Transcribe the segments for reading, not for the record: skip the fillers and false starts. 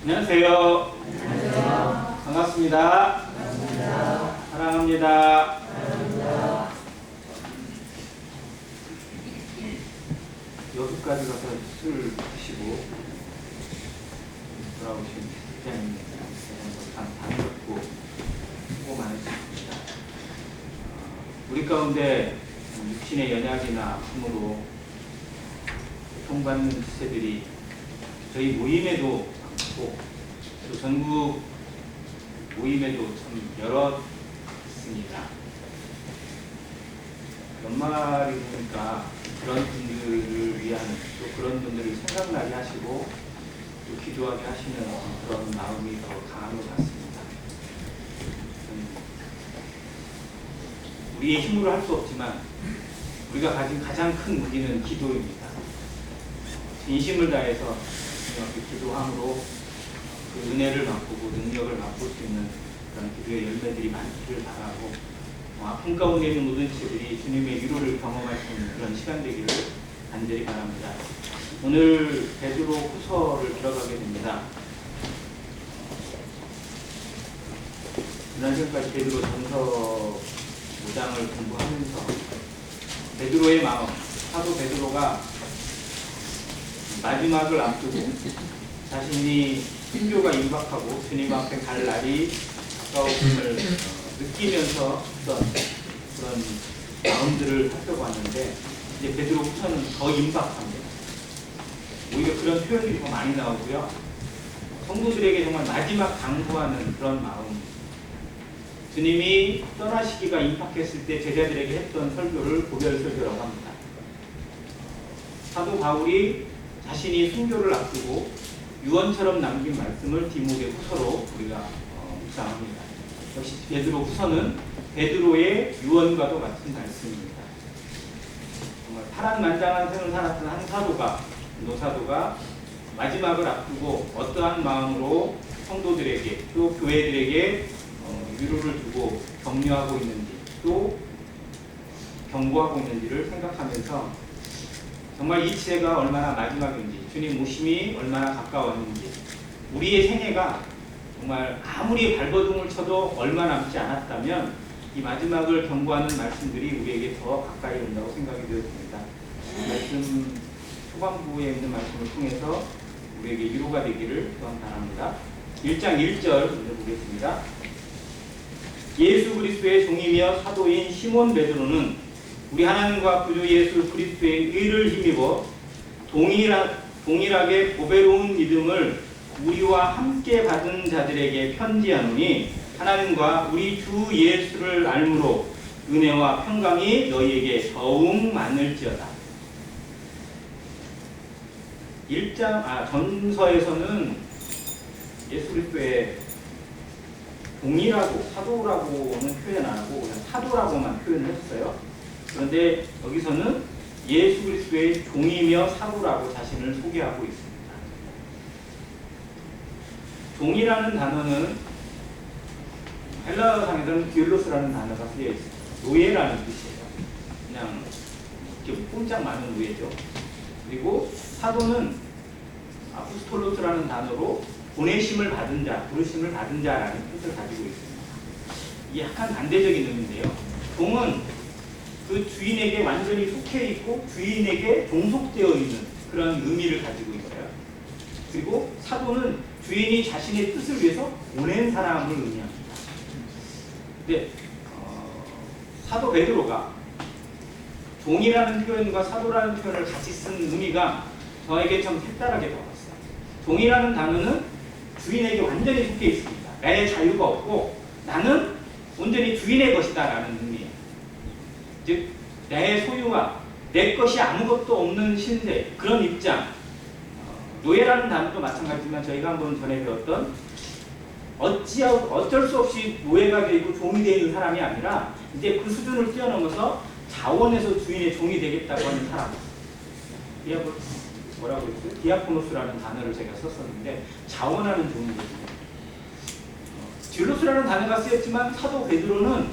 안녕하세요. 안녕하세요. 반갑습니다. 반갑습니다. 사랑합니다. 사랑합니다. 여기까지 가서 술 드시고 돌아오신 직장인들 반갑고 수고 많으셨습니다. 우리 가운데 육신의 연약이나 아픔으로 고통받는 지체들이 저희 모임에도 많고 또 전국 모임에도 참 여러 있습니다. 연말이 되니까 그런 분들을 위한 또 그런 분들을 생각나게 하시고 또 기도하게 하시는 그런 마음이 더 강한 것 같습니다. 우리의 힘으로 할 수 없지만 우리가 가진 가장 큰 무기는 기도입니다. 진심을 다해서 주님께 기도함으로 그 은혜를 맛보고 능력을 맛볼 수 있는 그런 기도의 열매들이 많기를 바라고 아픔 가운데 있는 모든 지체들이 주님의 위로를 경험할 수 있는 그런 시간 되기를 간절히 바랍니다. 오늘 베드로 후서를 들어가게 됩니다. 지난 시간까지 베드로 전서 5장을 공부하면서 베드로의 마음, 사도 베드로가 마지막을 앞두고 자신이 순교가 임박하고 주님 앞에 갈 날이 가까움을 느끼면서 어떤 그런 마음들을 살펴봤는데 이제 베드로 후서는 더 임박합니다. 오히려 그런 표현들이 더 많이 나오고요. 성도들에게 정말 마지막 당부하는 그런 마음. 주님이 떠나시기가 임박했을 때 제자들에게 했던 설교를 고별 설교라고 합니다. 사도 바울이 자신이 순교를 앞두고 유언처럼 남긴 말씀을 디모데 후서로 우리가 묵상합니다. 역시 베드로 후서는 베드로의 유언과도 같은 말씀입니다. 정말 파란만장한 생을 살았던 한 사도가, 노사도가 마지막을 앞두고 어떠한 마음으로 성도들에게 또 교회들에게 위로를 두고 격려하고 있는지 또 경고하고 있는지를 생각하면서 정말 이 시대가 얼마나 마지막인지 주님 오심이 얼마나 가까웠는지 우리의 생애가 정말 아무리 발버둥을 쳐도 얼마 남지 않았다면 이 마지막을 경고하는 말씀들이 우리에게 더 가까이 온다고 생각이 되었습니다. 말씀 초반부에 있는 말씀을 통해서 우리에게 위로가 되기를 또한 바랍니다. 1장 1절 먼저 보겠습니다. 예수 그리스도의 종이며 사도인 시몬 베드로는 우리 하나님과 구주 예수 그리스도의 의를 힘입어 동일하게 보배로운 믿음을 우리와 함께 받은 자들에게 편지하노니 하나님과 우리 주 예수를 알므로 은혜와 평강이 너희에게 더욱 많을지어다. 전서에서는 예수 그리스도의 동이라고 사도라고는 표현 안 하고 그냥 사도라고만 표현을 했어요. 그런데 여기서는 예수 그리스도의 종이며 사도라고 자신을 소개하고 있습니다. 종이라는 단어는 헬라어상에서는 디올로스라는 단어가 쓰여 있습니다. 노예라는 뜻이에요. 그냥 이렇게 꼼짝 많은 노예죠. 그리고 사도는 아포스톨로스라는 단어로 보내심을 받은 자, 부르심을 받은 자라는 뜻을 가지고 있습니다. 이게 약간 반대적인 의미인데요. 종은 그 주인에게 완전히 속해 있고 주인에게 종속되어 있는 그런 의미를 가지고 있어요. 그리고 사도는 주인이 자신의 뜻을 위해서 보낸 사람을 의미합니다. 근데 사도 베드로가 종이라는 표현과 사도라는 표현을 같이 쓴 의미가 저에게 좀 색다르게 다가왔어요. 종이라는 단어는 주인에게 완전히 속해 있습니다. 나의 자유가 없고 나는 온전히 주인의 것이다 라는 의미예요. 즉 나의 소유와 내 것이 아무것도 없는 신세, 그런 입장. 노예라는 단어도 마찬가지지만 저희가 한번 전에 배웠던 어쩔 수 없이 노예가 되고 종이 되는 사람이 아니라 이제 그 수준을 뛰어넘어서 자원해서 주인의 종이 되겠다고 하는 사람. 뭐라고 했어요? 디아코노스라는 단어를 제가 썼었는데 자원하는 종이거든요. 딜로스라는 단어가 쓰였지만 사도 베드로는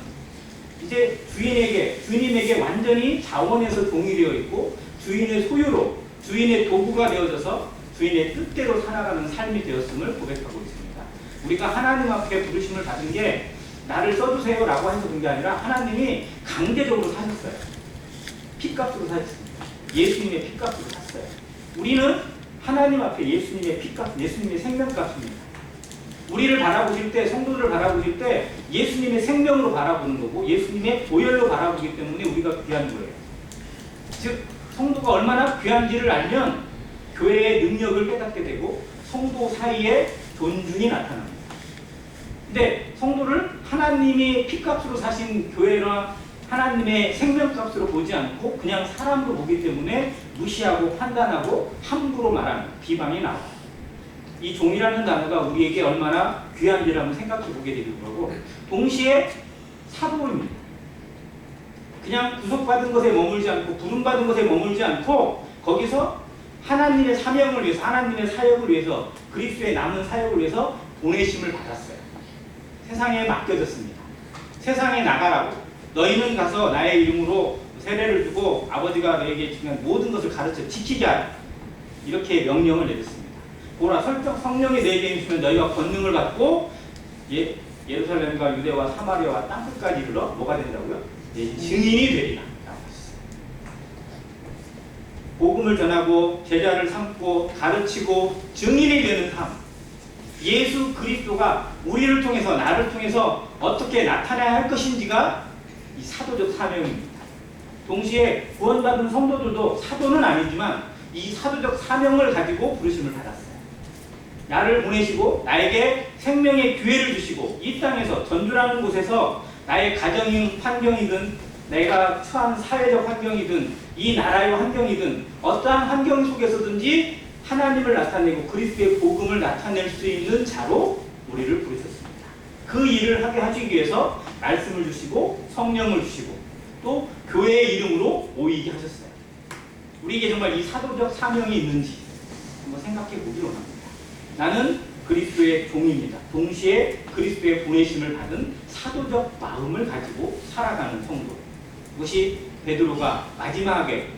이제 주인에게 완전히 자원해서 종이 되어 있고 주인의 소유로 주인의 도구가 되어져서 주인의 뜻대로 살아가는 삶이 되었음을 고백하고 있습니다. 우리가 하나님 앞에 부르심을 받은 게 나를 써주세요라고 해서 그런 게 아니라 하나님이 강제적으로 사셨어요. 핏값으로 사셨습니다. 예수님의 핏값으로 샀어요. 우리는 하나님 앞에 예수님의 핏값, 예수님의 생명값입니다. 우리를 바라보실 때, 성도들을 바라보실 때 예수님의 생명으로 바라보는 거고 예수님의 보혈로 바라보기 때문에 우리가 귀한 거예요. 즉 성도가 얼마나 귀한지를 알면 교회의 능력을 깨닫게 되고 성도 사이에 존중이 나타납니다. 근데 성도를 하나님이 피값으로 사신 교회나 하나님의 생명값으로 보지 않고 그냥 사람으로 보기 때문에 무시하고 판단하고 함부로 말하는 비방이 나와요. 이 종이라는 단어가 우리에게 얼마나 귀한지를 한번 생각해 보게 되는 거고 동시에 사도입니다. 그냥 구속받은 것에 머물지 않고 부름받은 것에 머물지 않고 거기서 하나님의 사명을 위해서 하나님의 사역을 위해서 그리스도의 남은 사역을 위해서 보내심을 받았어요. 세상에 맡겨졌습니다. 세상에 나가라고 너희는 가서 나의 이름으로 세례를 주고 아버지가 너에게 주는 모든 것을 가르쳐 지키게 하라 이렇게 명령을 내렸습니다. 보라 성령이 너에게 임시면 너희가 권능을 받고 예루살렘과 유대와 사마리아와 땅끝까지 이르러 뭐가 된다고요? 증인이 되리라 라고 했어요. 복음을 전하고 제자를 삼고 가르치고 증인이 되는 삶. 예수 그리스도가 우리를 통해서 나를 통해서 어떻게 나타나야 할 것인지가 이 사도적 사명입니다. 동시에 구원받은 성도들도 사도는 아니지만 이 사도적 사명을 가지고 부르심을 받았어요. 나를 보내시고 나에게 생명의 기회를 주시고 이 땅에서 전주라는 곳에서 나의 가정인 환경이든 내가 처한 사회적 환경이든 이 나라의 환경이든 어떠한 환경 속에서든지 하나님을 나타내고 그리스도의 복음을 나타낼 수 있는 자로 우리를 부르셨습니다. 그 일을 하게 하시기 위해서 말씀을 주시고 성령을 주시고 또 교회의 이름으로 모이게 하셨어요. 우리에게 정말 이 사도적 사명이 있는지 한번 생각해 보기 원합니다. 나는 그리스도의 종입니다. 동시에 그리스도의 보내심을 받은 사도적 마음을 가지고 살아가는 성도. 이것이 베드로가 마지막에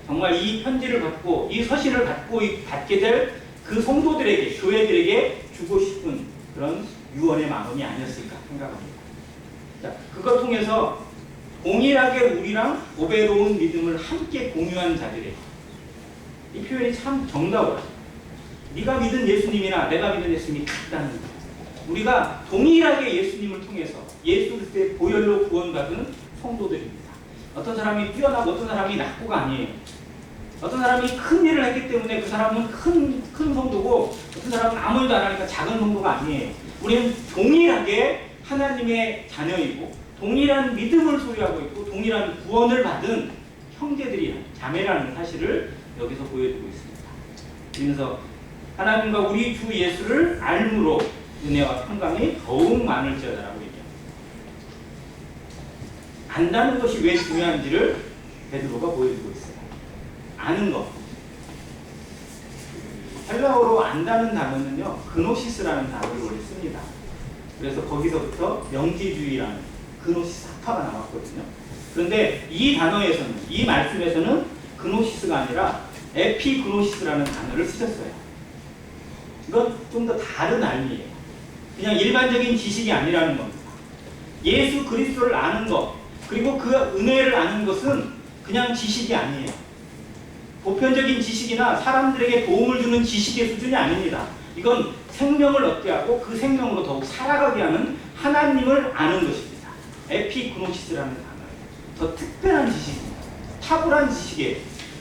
정말 이 편지를 받고 이 서신을 받게 될 그 성도들에게 교회들에게 주고 싶은 그런 유언의 마음이 아니었을까 생각합니다. 자, 그걸 통해서 동일하게 우리랑 보배로운 믿음을 함께 공유한 자들에게 이 표현이 참 정다워요. 네가 믿은 예수님이나 내가 믿은 예수님이 같다는 거예요. 우리가 동일하게 예수님을 통해서 예수 그리스도의 보혈로 구원받은 성도들입니다. 어떤 사람이 뛰어나고 어떤 사람이 낙고가 아니에요. 어떤 사람이 큰 일을 했기 때문에 그 사람은 큰 성도고 어떤 사람은 아무 일도 안 하니까 작은 성도가 아니에요. 우리는 동일하게 하나님의 자녀이고 동일한 믿음을 소유하고 있고 동일한 구원을 받은 형제들이 자매라는 사실을 여기서 보여주고 있습니다. 그래서 하나님과 우리 주 예수를 알므로 은혜와 평강이 더욱 많을지어다라고 얘기합니다. 안다는 것이 왜 중요한지를 베드로가 보여주고 있어요. 아는 것. 헬라어로 안다는 단어는요, 그노시스라는 단어를 원래 씁니다. 그래서 거기서부터 명기주의라는 그노시스 학파가 나왔거든요. 그런데 이 단어에서는, 이 말씀에서는 그노시스가 아니라 에피그노시스라는 단어를 쓰셨어요. 이건 좀 더 다른 의미예요. 그냥 일반적인 지식이 아니라는 겁니다. 예수 그리스도를 아는 것, 그리고 그 은혜를 아는 것은 그냥 지식이 아니에요. 보편적인 지식이나 사람들에게 도움을 주는 지식의 수준이 아닙니다. 이건 생명을 얻게 하고 그 생명으로 더욱 살아가게 하는 하나님을 아는 것입니다. 에피그노시스라는 단어예요. 더 특별한 지식입니다. 탁월한 지식이에요.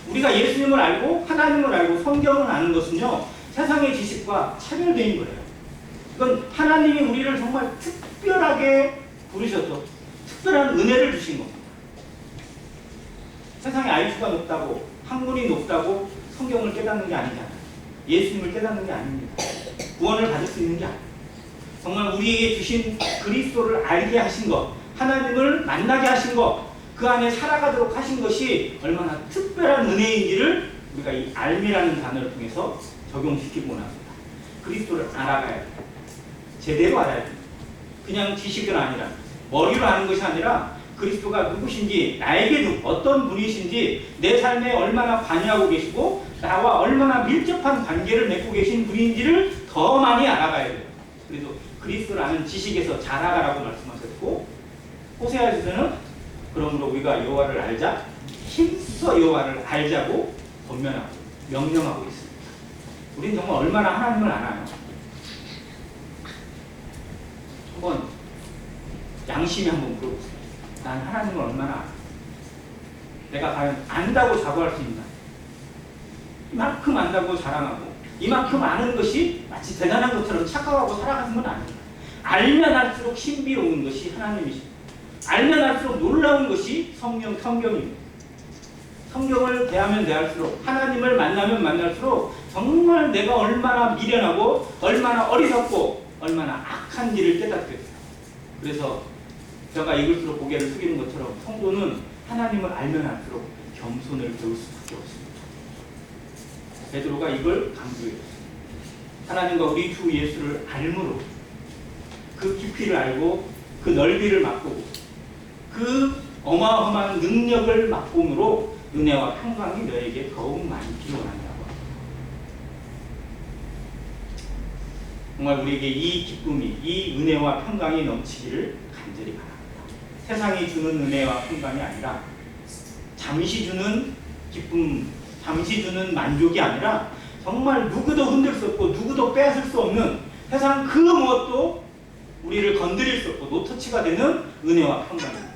우리가 예수님을 알고 하나님을 알고 성경을 아는 것은요, 세상의 지식과 차별된 거예요. 이건 하나님이 우리를 정말 특별하게 부르셔서 특별한 은혜를 주신 겁니다. 세상에 IQ가 높다고, 학문이 높다고 성경을 깨닫는 게 아니잖아요. 예수님을 깨닫는 게 아닙니다. 구원을 받을 수 있는 게 아니에요. 정말 우리에게 주신 그리스도를 알게 하신 것, 하나님을 만나게 하신 것, 그 안에 살아가도록 하신 것이 얼마나 특별한 은혜인지를 우리가 이 알미라는 단어를 통해서 적용시키고 합니다. 그리스도를 알아가야 돼요. 제대로 알아야 돼요. 그냥 지식은 아니라, 머리로 아는 것이 아니라 그리스도가 누구신지, 나에게 어떤 분이신지, 내 삶에 얼마나 관여하고 계시고 나와 얼마나 밀접한 관계를 맺고 계신 분인지를 더 많이 알아가야 돼요. 그래서 그리스도를 아는 지식에서 자라가라고 말씀하셨고, 호세아에서는 그러므로 우리가 여호와를 알자, 힘써 여호와를 알자고 권면하고 명령하고 있습니다. 우리는 정말 얼마나 하나님을 아나요? 한번 양심이 한번 물어보세요. 난 하나님을 얼마나 알아? 내가 과연 안다고 자부할 수 있나? 이만큼 안다고 자랑하고 이만큼 아는 것이 마치 대단한 것처럼 착각하고 살아가는 건 아닙니다. 알면 할수록 신비로운 것이 하나님이십니다. 알면 할수록 놀라운 것이 성경입니다. 성경을 대하면 대할수록, 하나님을 만나면 만날수록 정말 내가 얼마나 미련하고 얼마나 어리석고 얼마나 악한지를 깨닫게 돼요. 그래서 제가 읽을수록 고개를 숙이는 것처럼 성도는 하나님을 알면 할수록 겸손을 배울 수밖에 없습니다. 베드로가 이걸 강조했습니다. 하나님과 우리 주 예수를 알므로, 그 깊이를 알고 그 넓이를 맛보고 그 어마어마한 능력을 맛봄으로 은혜와 평강이 너에게 더욱 많이 기원한다고 합니다. 정말 우리에게 이 기쁨이, 이 은혜와 평강이 넘치기를 간절히 바랍니다. 세상이 주는 은혜와 평강이 아니라, 잠시 주는 기쁨, 잠시 주는 만족이 아니라 정말 누구도 흔들 수 없고 누구도 빼앗을 수 없는, 세상 그 무엇도 우리를 건드릴 수 없고 노터치가 되는 은혜와 평강입니다.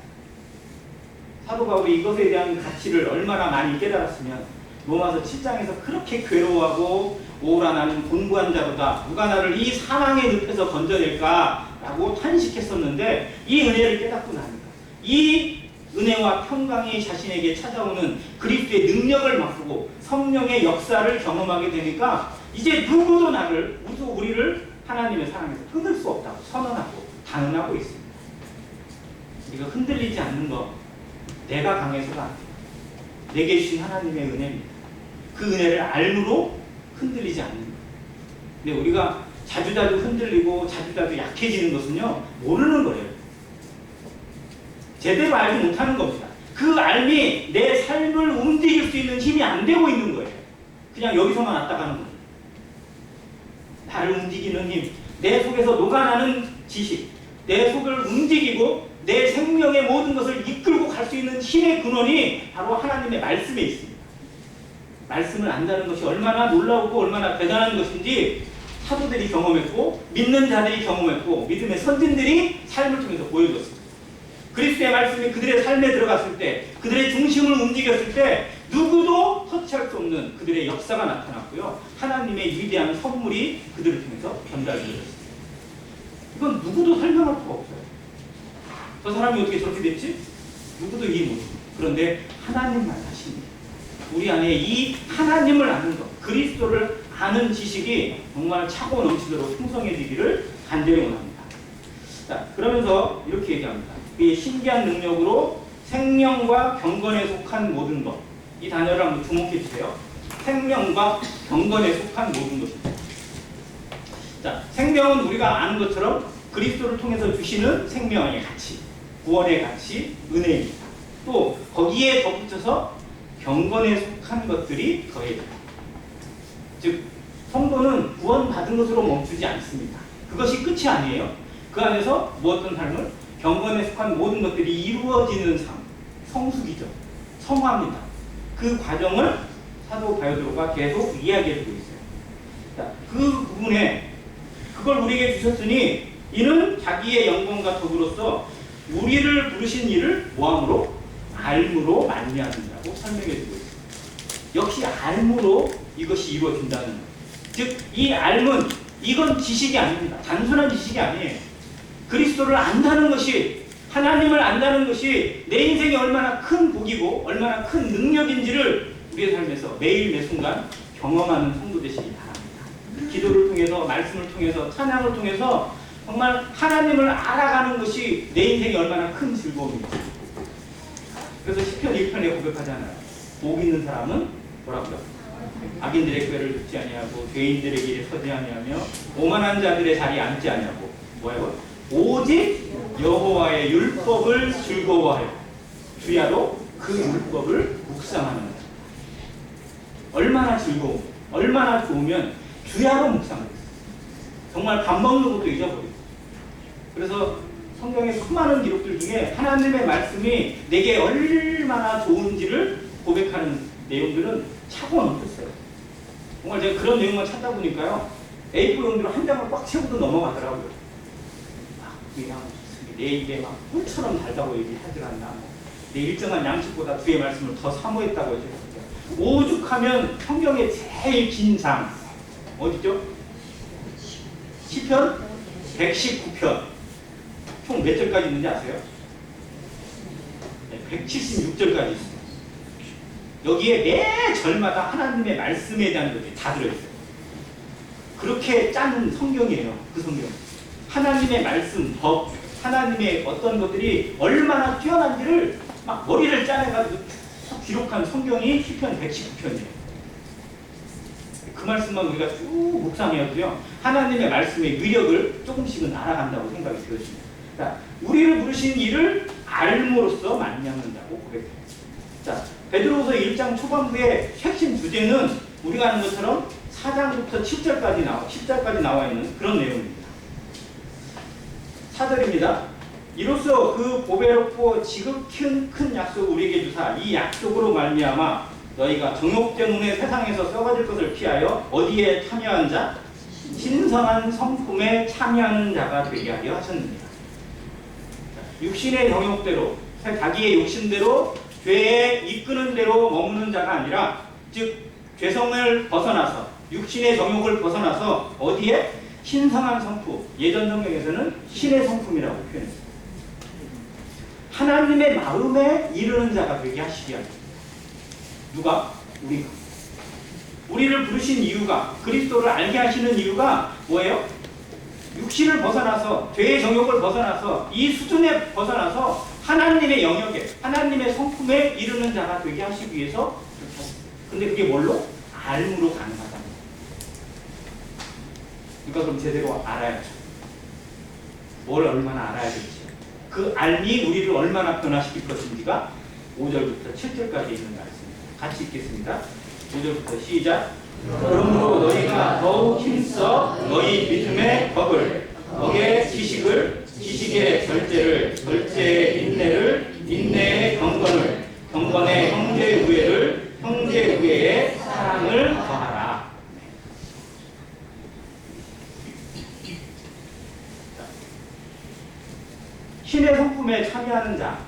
사도 바울이 이것에 대한 가치를 얼마나 많이 깨달았으면 로마서 7장에서 그렇게 괴로워하고 오라 나는 곤고한 자로다, 누가 나를 이 사망의 늪에서 건져낼까 라고 탄식했었는데, 이 은혜를 깨닫고 나니까 이 은혜와 평강이 자신에게 찾아오는 그리스도의 능력을 맛보고 성령의 역사를 경험하게 되니까 이제 누구도 우리를 하나님의 사랑에서 끊을 수 없다고 선언하고 단언하고 있습니다. 우리가 흔들리지 않는 것, 내가 강해서가 아니에요. 내게 주신 하나님의 은혜입니다. 그 은혜를 알므로 흔들리지 않는 것. 근데 우리가 자주자주 흔들리고 자주자주 약해지는 것은요, 모르는 거예요. 제대로 알지 못하는 겁니다. 그 알미 내 삶을 움직일 수 있는 힘이 안 되고 있는 거예요. 그냥 여기서만 왔다 가는 거예요. 나를 움직이는 힘, 내 속에서 녹아나는 지식, 내 속을 움직이고 내 생명의 모든 것을 이끌고 갈 수 있는 힘의 근원이 바로 하나님의 말씀에 있습니다. 말씀을 안다는 것이 얼마나 놀라우고 얼마나 대단한 것인지 사도들이 경험했고 믿는 자들이 경험했고 믿음의 선진들이 삶을 통해서 보여줬습니다. 그리스도의 말씀이 그들의 삶에 들어갔을 때, 그들의 중심을 움직였을 때 누구도 터치할 수 없는 그들의 역사가 나타났고요, 하나님의 위대한 선물이 그들을 통해서 전달되었습니다. 이건 누구도 설명할 수가 없어요. 저 사람이 어떻게 저렇게 됐지? 누구도 이해 못해요. 그런데 하나님만 하십니다. 우리 안에 이 하나님을 아는 것, 그리스도를 아는 지식이 정말 차고 넘치도록 풍성해지기를 간절히 원합니다. 자, 그러면서 이렇게 얘기합니다. 이 신기한 능력으로 생명과 경건에 속한 모든 것. 이 단어를 한번 주목해 주세요. 생명과 경건에 속한 모든 것입니다. 자, 생명은 우리가 아는 것처럼 그리스도를 통해서 주시는 생명의 가치, 구원의 가치, 은혜입니다. 또 거기에 덧붙여서 경건에 속한 것들이 더해집니다. 즉, 성도는 구원받은 것으로 멈추지 않습니다. 그것이 끝이 아니에요. 그 안에서 무엇든 삶을 경건에 속한 모든 것들이 이루어지는 삶, 성숙이죠. 성화입니다. 그 과정을 사도 바요드로가 계속 이야기해주고 있어요. 자, 그 부분에 그걸 우리에게 주셨으니 이는 자기의 영광과 덕으로서 우리를 부르신 이를 뭐함으로? 알므로 말미암는다고 설명해주고 있습니다. 역시 알므로 이것이 이루어진다는 거예요. 즉, 이 알문, 이건 지식이 아닙니다. 단순한 지식이 아니에요. 그리스도를 안다는 것이, 하나님을 안다는 것이 내 인생이 얼마나 큰 복이고 얼마나 큰 능력인지를 우리의 삶에서 매일 매 순간 경험하는 성도 되시기 바랍니다. 기도를 통해서, 말씀을 통해서, 찬양을 통해서 정말 하나님을 알아가는 것이 내 인생이 얼마나 큰 즐거움입니다. 그래서 시편 1편에 고백하잖아요. 복 있는 사람은 뭐라고요? 악인들의 꾀를 듣지 아니하고 죄인들의 길에 서지 아니하며 오만한 자들의 자리에 앉지 아니하고 뭐예요? 오직 여호와의 율법을 즐거워하여 주야로 그 율법을 묵상하는 거예요. 얼마나 즐거워, 얼마나 좋으면 주야로 묵상해요. 정말 밥 먹는 것도 잊어버리고. 그래서 성경의 수많은 기록들 중에 하나님의 말씀이 내게 얼마나 좋은지를 고백하는 내용들은 차고 넘쳤어요. 정말 제가 그런 내용만 찾다 보니까요, A4 용지로 한 장을 꽉 채우고 넘어가더라고요. 그냥 내 입에 막 꿀처럼 달다고 얘기하질 않나. 내 일정한 양식보다 주의 말씀을 더 사모했다고 했어요. 오죽하면 성경의 제일 긴 장 어디죠? 시편 119편. 총 몇 절까지 있는지 아세요? 176절까지 있어요. 여기에 매 절마다 하나님의 말씀에 대한 것이 다 들어있어요. 그렇게 짠 성경이에요. 그 성경. 하나님의 말씀, 법, 하나님의 어떤 것들이 얼마나 뛰어난지를 막 머리를 짜내가지고 쭉 기록한 성경이 시편 119편이에요. 그 말씀만 우리가 쭉 묵상해야도요, 하나님의 말씀의 위력을 조금씩은 알아간다고 생각이 들어집니다. 자, 우리를 부르신 이를 알므로써 만나는다고 고백해요. 자, 베드로후서 1장 초반부의 핵심 주제는 우리가 아는 것처럼 4장부터 10절까지 나와 있는 그런 내용입니다. 4절입니다. 이로써 그 보배롭고 지극히 큰 약속을 우리에게 주사 이 약속으로 말미암아 너희가 정욕 때문에 세상에서 썩어질 것을 피하여 어디에 참여한 자? 신성한 성품에 참여하는 자가 되게 하려 하셨느니라. 육신의 정욕대로, 자기의 욕심대로 죄에 이끄는 대로 머무는 자가 아니라, 즉 죄성을 벗어나서 육신의 정욕을 벗어나서 어디에? 신성한 성품, 예전 성경에서는 신의 성품이라고 표현했습니다. 하나님의 마음에 이르는 자가 되게 하시기 위하여. 누가? 우리가. 우리를 부르신 이유가, 그리스도를 알게 하시는 이유가 뭐예요? 육신을 벗어나서, 죄의 정욕을 벗어나서, 이 수준에 벗어나서 하나님의 영역에, 하나님의 성품에 이르는 자가 되게 하시기 위해서 그렇게 하셨어요. 근데 그게 뭘로? 알므로 가능하다. 그러니까 그럼 제대로 알아야죠. 뭘 얼마나 알아야 될지. 그 알미 우리를 얼마나 변화시킬 것인지가 5절부터 7절까지 있는 말씀입니다. 같이 읽겠습니다. 5절부터 시작. 그러므로 너희가 더욱 힘써 너희 믿음의 법을, 법의 지식을, 지식의 절제를, 절제의 인내를, 인내의 경건을, 경건의 형제 우애를, 형제 우애의 사랑을 더하라. 신의 성품에 참여하는 자,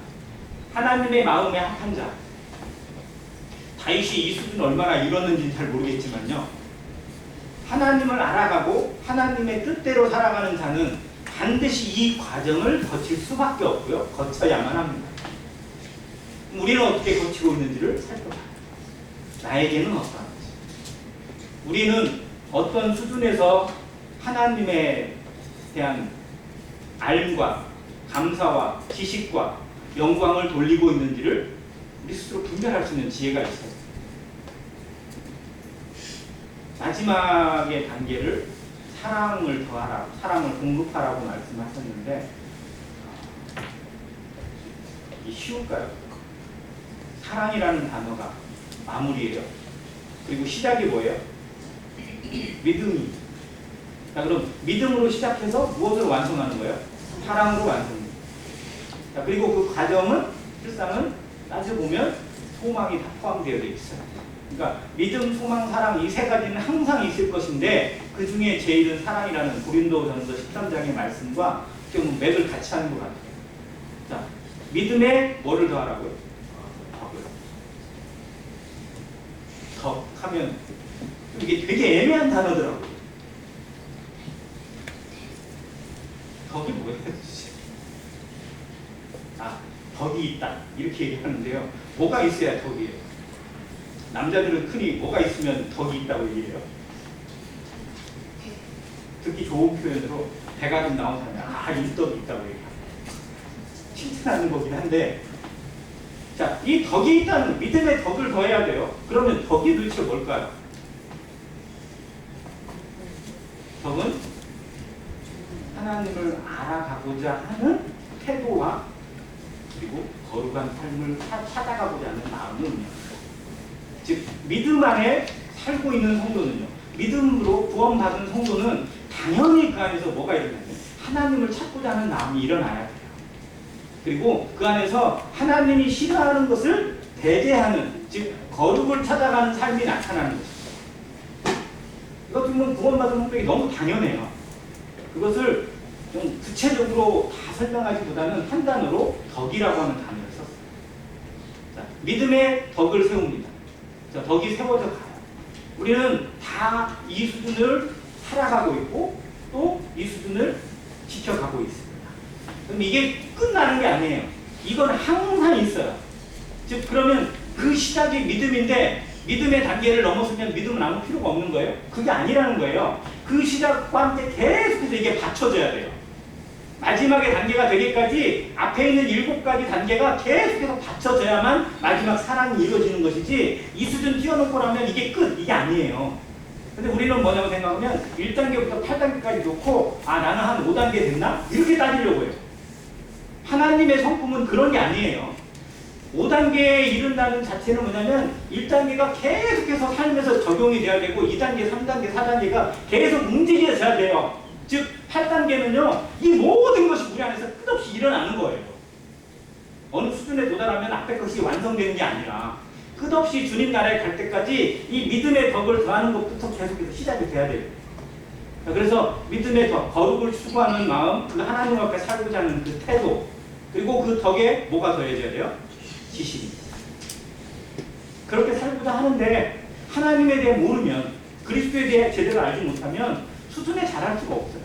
하나님의 마음에 합한 자. 다윗이 이 수준 얼마나 이뤘는지는 잘 모르겠지만요, 하나님을 알아가고 하나님의 뜻대로 살아가는 자는 반드시 이 과정을 거칠 수밖에 없고요, 거쳐야만 합니다. 우리는 어떻게 거치고 있는지를 살펴봐요. 나에게는 어떠한지, 우리는 어떤 수준에서 하나님에 대한 알과 감사와 지식과 영광을 돌리고 있는지를 우리 스스로 분별할 수 있는 지혜가 있어요. 마지막의 단계를 사랑을 더하라, 사랑을 공급하라고 말씀하셨는데, 이게 쉬울까요? 사랑이라는 단어가 마무리예요. 그리고 시작이 뭐예요? 믿음이. 자, 그럼 믿음으로 시작해서 무엇을 완성하는 거예요? 사랑으로 완성합니다. 자, 그리고 그 과정은 실상은 따져보면 소망이 다 포함되어 있어요. 그러니까 믿음, 소망, 사랑 이 세 가지는 항상 있을 것인데, 그 중에 제일은 사랑이라는 고린도전서 13장의 말씀과 좀 맥을 같이 하는 것 같아요. 자, 믿음에 뭐를 더하라고요? 덕을. 덕 하면 이게 되게 애매한 단어더라고요. 덕이 뭐예요? 아, 덕이 있다 이렇게 얘기하는데요, 뭐가 있어야 덕이에요? 남자들은 흔히 뭐가 있으면 덕이 있다고 얘기해요. 듣기 좋은 표현으로 배가 좀 나온 사람이 이 덕이 있다고 얘기해요. 칭찬하는 거긴 한데, 자, 이 덕이 있다는 믿음의 덕을 더해야 돼요. 그러면 덕이 도대체 뭘까요? 덕은 하나님을 알아가고자 하는 태도와 그리고 거룩한 삶을 찾아가고자 하는 마음은요. 즉 믿음 안에 살고 있는 성도는요. 믿음으로 구원받은 성도는 당연히 그 안에서 뭐가 일어나요? 하나님을 찾고자 하는 마음이 일어나야 돼요. 그리고 그 안에서 하나님이 싫어하는 것을 배제하는, 즉 거룩을 찾아가는 삶이 나타나는 것입니다. 이것도 구원받은 성도에게 너무 당연해요. 그것을 좀 구체적으로 다 설명하기보다는 한 단어로 덕이라고 하는 단어를 썼어요. 자, 믿음의 덕을 세웁니다. 자, 덕이 세워져 가요. 우리는 다 이 수준을 살아가고 있고 또 이 수준을 지켜가고 있습니다. 그럼 이게 끝나는 게 아니에요. 이건 항상 있어요. 즉 그러면 그 시작이 믿음인데 믿음의 단계를 넘어서면 믿음은 아무 필요가 없는 거예요? 그게 아니라는 거예요. 그 시작과 함께 계속해서 이게 받쳐져야 돼요. 마지막의 단계가 되기까지 앞에 있는 7가지 단계가 계속해서 받쳐져야만 마지막 사랑이 이루어지는 것이지 이 수준 뛰어넘고 나면 이게 끝! 이게 아니에요. 근데 우리는 뭐냐고 생각하면 1단계부터 8단계까지 놓고 아 나는 한 5단계 됐나? 이렇게 따지려고 해요. 하나님의 성품은 그런 게 아니에요. 5단계에 이른다는 자체는 뭐냐면 1단계가 계속해서 삶에서 적용이 돼야 되고 2단계, 3단계, 4단계가 계속 움직여져야 돼요. 즉 8단계는요. 이 모든 것이 우리 안에서 끝없이 일어나는 거예요. 어느 수준에 도달하면 앞에 것이 완성되는 게 아니라 끝없이 주님 나라에 갈 때까지 이 믿음의 덕을 더하는 것부터 계속해서 시작이 돼야 돼요. 그래서 믿음의 덕, 거룩을 추구하는 마음, 그 하나님 앞에 살고자 하는 그 태도, 그리고 그 덕에 뭐가 더해져야 돼요? 지식입니다. 그렇게 살고자 하는데 하나님에 대해 모르면, 그리스도에 대해 제대로 알지 못하면 수준에 자랄 수가 없어요.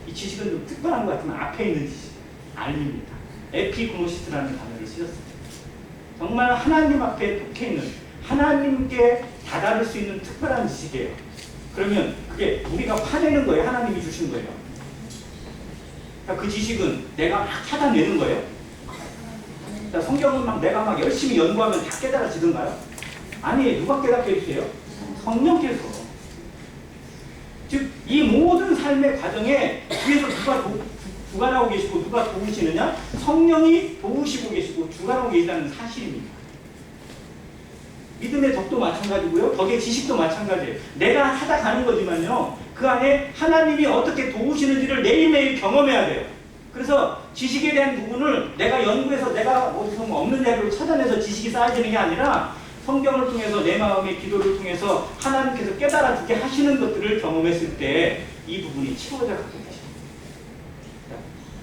이 지식은 좀 특별한 것 같으면 앞에 있는 지식, 알입니다. 에피그노시스라는 단어를 쓰셨습니다. 정말 하나님 앞에 속해 있는, 하나님께 다다를 수 있는 특별한 지식이에요. 그러면 그게 우리가 파내는 거예요? 하나님이 주신 거예요? 그 지식은 내가 막 찾아내는 거예요? 성경은 내가 막 열심히 연구하면 다 깨달아지던가요? 아니, 누가 깨닫게 해주세요? 성령께서. 즉, 이 모든 삶의 과정에 뒤에서 누가 주관하고 계시고 누가 도우시느냐? 성령이 도우시고 계시고 주관하고 계시다는 사실입니다. 믿음의 덕도 마찬가지고요. 덕의 지식도 마찬가지예요. 내가 찾아가는 거지만요. 그 안에 하나님이 어떻게 도우시는지를 매일매일 경험해야 돼요. 그래서 지식에 대한 부분을 내가 연구해서 내가 어디서 없는 자료를 찾아내서 지식이 쌓여지는 게 아니라 성경을 통해서 내 마음의 기도를 통해서 하나님께서 깨달아주게 하시는 것들을 경험했을 때 이 부분이 채워져 가게 되죠.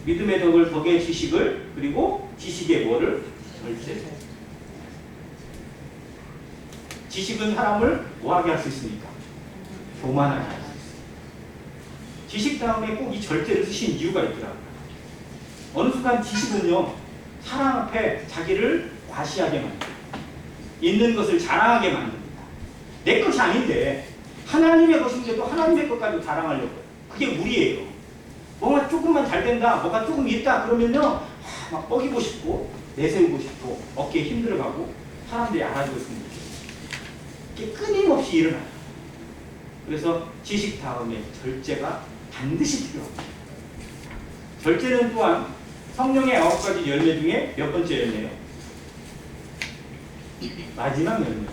믿음의 덕을, 덕의 지식을, 그리고 지식의 뭐를? 절제. 지식은 사람을 뭐하게 할 수 있습니까? 교만하게 할 수 있습니다. 지식 다음에 꼭 이 절제를 쓰신 이유가 있더라고요. 어느 순간 지식은요, 사람 앞에 자기를 과시하게 만듭니다. 있는 것을 자랑하게 만듭니다. 내 것이 아닌데 하나님의 것인데도 하나님의 것까지 자랑하려고 해요. 그게 무리예요. 뭔가 조금만 잘 된다, 뭐가 조금 있다 그러면요, 막 뻐기고 싶고 내세우고 싶고 어깨에 힘들어가고 사람들이 알아주고 있습니다. 이게 끊임없이 일어나요. 그래서 지식 다음에 절제가 반드시 필요합니다. 절제는 또한 성령의 9가지 열매 중에 몇 번째 열매예요? 마지막 열매입니다.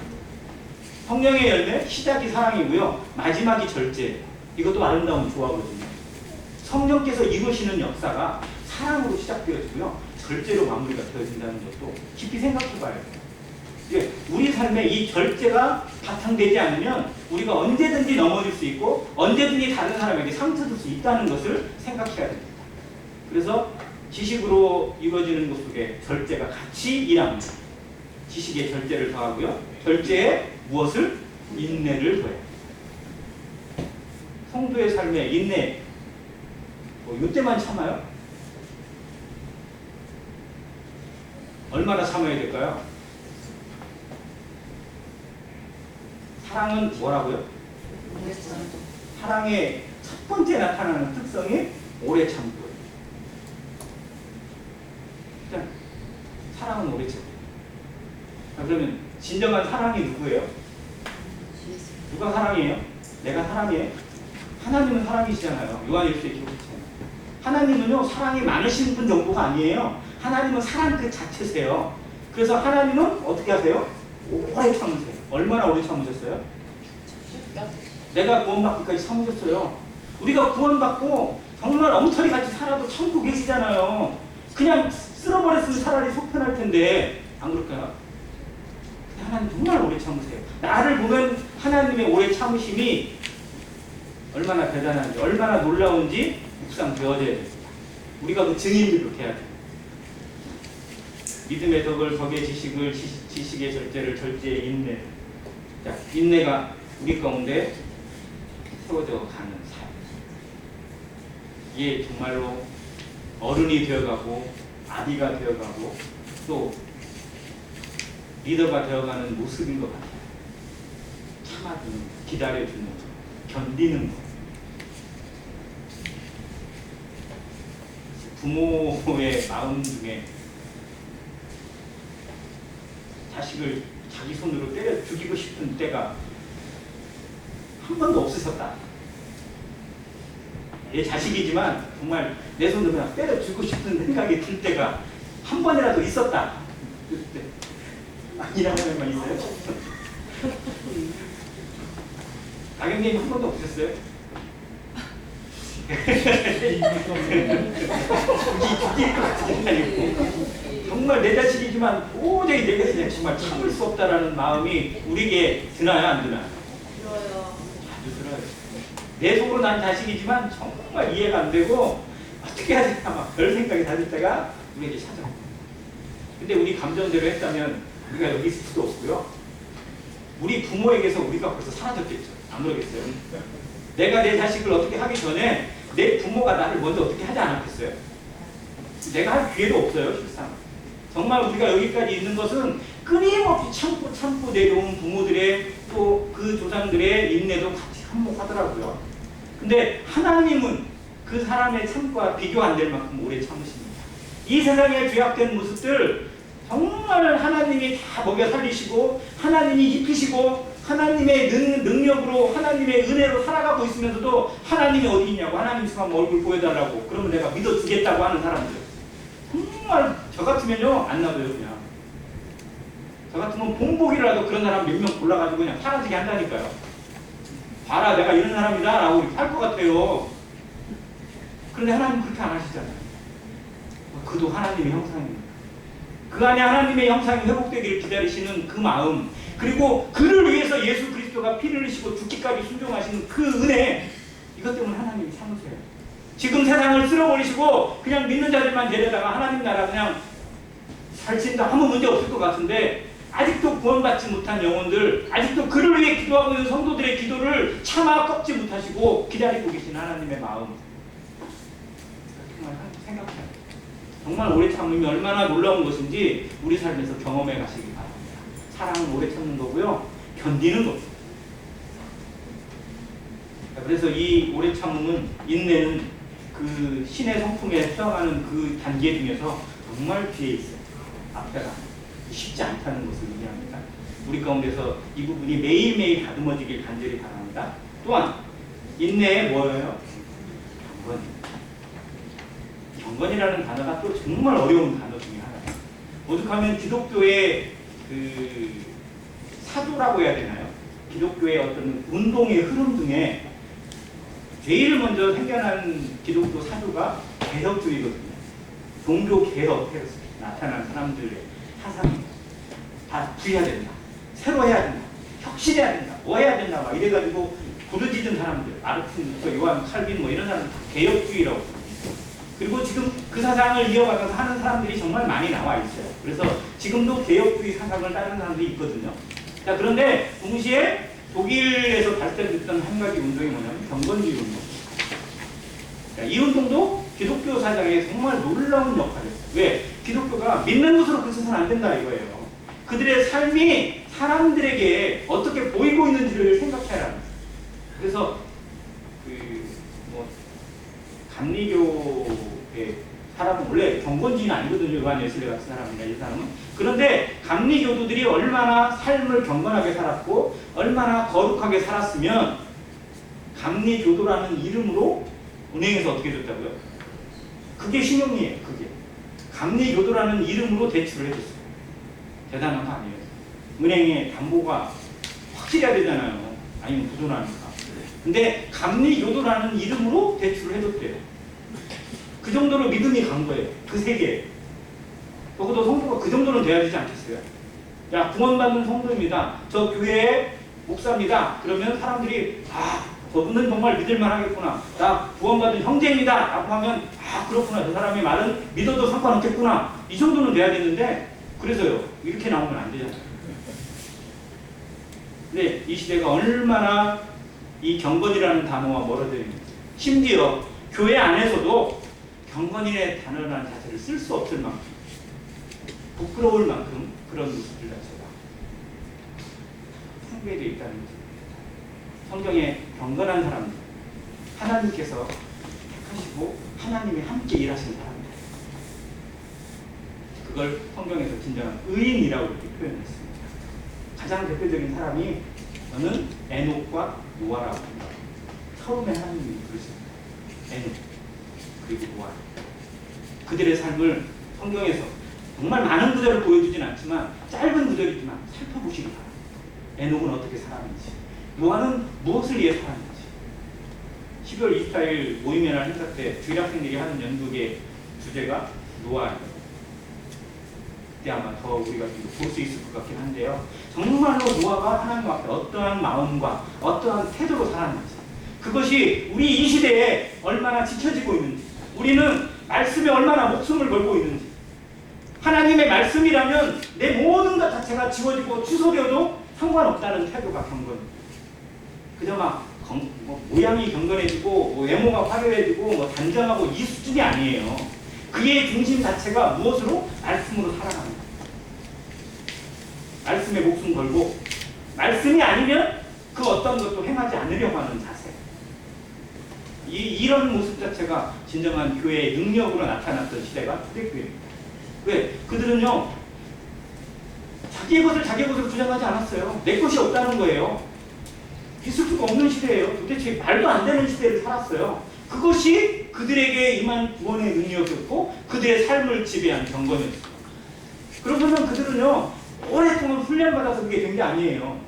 성령의 열매, 시작이 사랑이고요. 마지막이 절제. 이것도 아름다운 조화거든요. 성령께서 이루시는 역사가 사랑으로 시작되어지고요. 절제로 마무리가 되어진다는 것도 깊이 생각해 봐야 돼요. 우리 삶에 이 절제가 바탕되지 않으면 우리가 언제든지 넘어질 수 있고 언제든지 다른 사람에게 상처 줄 수 있다는 것을 생각해야 됩니다. 그래서 지식으로 이루어지는 것 속에 절제가 같이 일합니다. 지식에 절제를 더하고요. 절제에 무엇을? 인내를 더해요. 성도의 삶에 인내, 이때만 참아요? 얼마나 참아야 될까요? 사랑은 뭐라고요? 사랑의 첫 번째 나타나는 특성이 오래 참고예요. 사랑은 오래 참고. 그러면 진정한 사랑이 누구예요? 누가 사랑이에요? 내가 사랑해? 하나님은 사랑이시잖아요. 요한일서에 기록했잖아요. 하나님은요 사랑이 많으신 분 정도가 아니에요. 하나님은 사랑 그 자체세요. 그래서 하나님은 어떻게 하세요? 오래 참으세요. 얼마나 오래 참으셨어요? 내가 구원받기까지 참으셨어요. 우리가 구원받고 정말 엉터리 같이 살아도 참고 계시잖아요. 그냥 쓸어버렸으면 차라리 속 편할 텐데 안 그럴까요? 근데 하나님 정말 오래 참으세요. 나를 보면 하나님의 오래 참으심이 얼마나 대단한지, 얼마나 놀라운지 묵상되어져야 됩니다. 우리가 그 증인들로 돼야 돼요. 믿음의 덕을, 덕의 지식을, 지식의 절제를, 절제의 인내. 자, 인내가 우리 가운데 세워져 가는 삶. 이게 정말로 어른이 되어가고 아비가 되어가고 또 리더가 되어가는 모습인 것 같아요. 참아주는 것, 기다려주는 것, 견디는 것. 부모의 마음 중에 자식을 자기 손으로 때려 죽이고 싶은 때가 한 번도 없으셨다. 얘 자식이지만 정말 내 손으로 그냥 때려 죽고 싶은 생각이 들 때가 한 번이라도 있었다. 그때 이런 사람만 있어요? 나경님 한 번도 없으셨어요? 정말 내 자식이지만 도저히 내 자식이 정말 참을 수 없다라는 마음이 우리에게 드나요, 안 드나요? 들어요. 아주 들어요. 내 속으로 난 자식이지만 정말 이해가 안 되고 어떻게 해야 되나 막 별 생각이 다 들 때가 우리에게 찾아옵니다. 근데 우리 감정대로 했다면 우리가 여기 있을 수도 없고요. 우리 부모에게서 우리가 벌써 사라졌겠죠. 안 그러겠어요? 내가 내 자식을 어떻게 하기 전에 내 부모가 나를 먼저 어떻게 하지 않았겠어요? 내가 할 기회도 없어요, 실상. 정말 우리가 여기까지 있는 것은 끊임없이 참고 내려온 부모들의 또 그 조상들의 인내도 같이 한몫하더라고요. 근데 하나님은 그 사람의 참과 비교 안 될 만큼 오래 참으십니다. 이 세상에 죄악된 모습들 정말 하나님이 다 먹여 살리시고 하나님이 입히시고 하나님의 능력으로 하나님의 은혜로 살아가고 있으면서도 하나님이 어디 있냐고 하나님 있으면 얼굴 보여달라고 그러면 내가 믿어주겠다고 하는 사람들 정말 저 같으면요 안 놔둬요. 그냥 저 같으면 본보기라도 그런 사람 몇 명 골라가지고 그냥 사라지게 한다니까요. 봐라 내가 이런 사람이다 라고 이렇게 할 것 같아요. 그런데 하나님 그렇게 안 하시잖아요. 그도 하나님의 형상입니다. 그 안에 하나님의 형상이 회복되기를 기다리시는 그 마음, 그리고 그를 위해서 예수 그리스도가 피를 흘리시고 죽기까지 순종하시는 그 은혜, 이것 때문에 하나님이 참으세요. 지금 세상을 쓸어버리시고 그냥 믿는 자들만 데려다가 하나님 나라 그냥 살친다 아무 문제 없을 것 같은데 아직도 구원받지 못한 영혼들, 아직도 그를 위해 기도하고 있는 성도들의 기도를 차마 꺾지 못하시고 기다리고 계신 하나님의 마음, 정말 생각해요. 정말 오래 참음이 얼마나 놀라운 것인지 우리 삶에서 경험해 가시기 바랍니다. 사랑은 오래 참는 거고요. 견디는 겁니다. 그래서 이 오래 참음은, 인내는 그 신의 성품에 태어나는 그 단계 중에서 정말 뒤에 있어요. 앞에가 쉽지 않다는 것을 의미합니다. 우리 가운데서 이 부분이 매일매일 다듬어지길 간절히 바랍니다. 또한 인내에 뭐예요? 경건입니다. 경건이라는 단어가 또 정말 어려운 단어 중에 하나예요. 오죽하면 기독교의 그 사조라고 해야 되나요? 기독교의 어떤 운동의 흐름 중에 제일 먼저 생겨난 기독교 사조가 개혁주의거든요. 종교 개혁에서 나타난 사람들의 사상이 다 부해야 된다, 새로 해야 된다, 혁신해야 된다, 뭐 해야 된다 막 이래가지고 부르짖은 사람들, 마르틴부터 요한 칼빈 뭐 이런 사람들 다 개혁주의라고. 그리고 지금 그 사상을 이어가면서 하는 사람들이 정말 많이 나와 있어요. 그래서 지금도 개혁주의 사상을 따르는 사람들이 있거든요. 자, 그런데 동시에 독일에서 발전됐던 한 가지 운동이 뭐냐면 경건주의 운동. 자, 이 운동도 기독교 사상에 정말 놀라운 역할을 했어요. 왜? 기독교가 믿는 것으로 그쳐서는 안 된다 이거예요. 그들의 삶이 사람들에게 어떻게 보이고 있는지를 생각해야 합니다. 그래서 감리교의 사람은 원래 경건주의는 아니거든요. 요한 웨슬리 같은 사람이나 이 사람은. 그런데 감리교도들이 얼마나 삶을 경건하게 살았고 얼마나 거룩하게 살았으면 감리교도라는 이름으로 은행에서 어떻게 줬다고요? 그게 신용이에요. 그게 감리교도라는 이름으로 대출을 해줬어요. 대단한 거 아니에요? 은행에 담보가 확실해야 되잖아요. 아니면 부도나니까. 근데 감리교도라는 이름으로 대출을 해줬대요. 그 정도로 믿음이 간 거예요. 그 세계에. 적어도 성도가 그 정도는 돼야 되지 않겠어요? 야, 구원받는 성도입니다. 저 교회의 목사입니다. 그러면 사람들이 저분은 정말 믿을만 하겠구나. 나 구원받은 형제입니다. 라고 하면 그렇구나. 저 사람의 말은 믿어도 상관없겠구나. 이 정도는 돼야 되는데 그래서요. 이렇게 나오면 안 되잖아요. 근데 이 시대가 얼마나 이 경건이라는 단어와 멀어져 있는지, 심지어 교회 안에서도 경건인의 단어라는 자체를 쓸 수 없을 만큼 부끄러울 만큼 그런 모습들 자체가 상부해져 있다는 것입니다. 성경에 경건한 사람들, 하나님께서 택하시고 하나님이 함께 일하시는 사람들, 그걸 성경에서 진정한 의인이라고 이렇게 표현했습니다. 가장 대표적인 사람이 저는 에녹과 노아라고 합니다. 처음에 하나님이 부르십니다. 에녹 그리고 노아. 그들의 삶을 성경에서 정말 많은 구절을 보여주진 않지만 짧은 구절이지만 살펴보시기 바랍니다. 에녹은 어떻게 살았는지, 노아는 무엇을 위해 살았는지. 12월 24일 모임이나 행사 때 주일학생들이 하는 연극의 주제가 노아예요. 그때 아마 더 우리가 볼 수 있을 것 같긴 한데요. 정말로 노아가 하나님 앞에 어떠한 마음과 어떠한 태도로 살았는지, 그것이 우리 이 시대에 얼마나 지켜지고 있는지, 우리는 말씀에 얼마나 목숨을 걸고 있는지. 하나님의 말씀이라면 내 모든 것 자체가 지워지고 추서려도 상관없다는 태도가 경건입니다. 그저 모양이 경건해지고 외모가 화려해지고 단정하고 이 수준이 아니에요. 그의 중심 자체가 무엇으로? 말씀으로 살아갑니다. 말씀에 목숨 걸고 말씀이 아니면 그 어떤 것도 행하지 않으려고 하는 자세. 이런 모습 자체가 진정한 교회의 능력으로 나타났던 시대가 초대교회입니다. 왜? 그들은요, 자기의 것으로 주장하지 않았어요. 내 것이 없다는 거예요. 있을 수가 없는 시대예요. 도대체 말도 안 되는 시대를 살았어요. 그것이 그들에게 임한 구원의 능력이었고 그들의 삶을 지배한 경건이었어요. 그러고는 그들은요, 오랫동안 훈련받아서 그게 된 게 아니에요.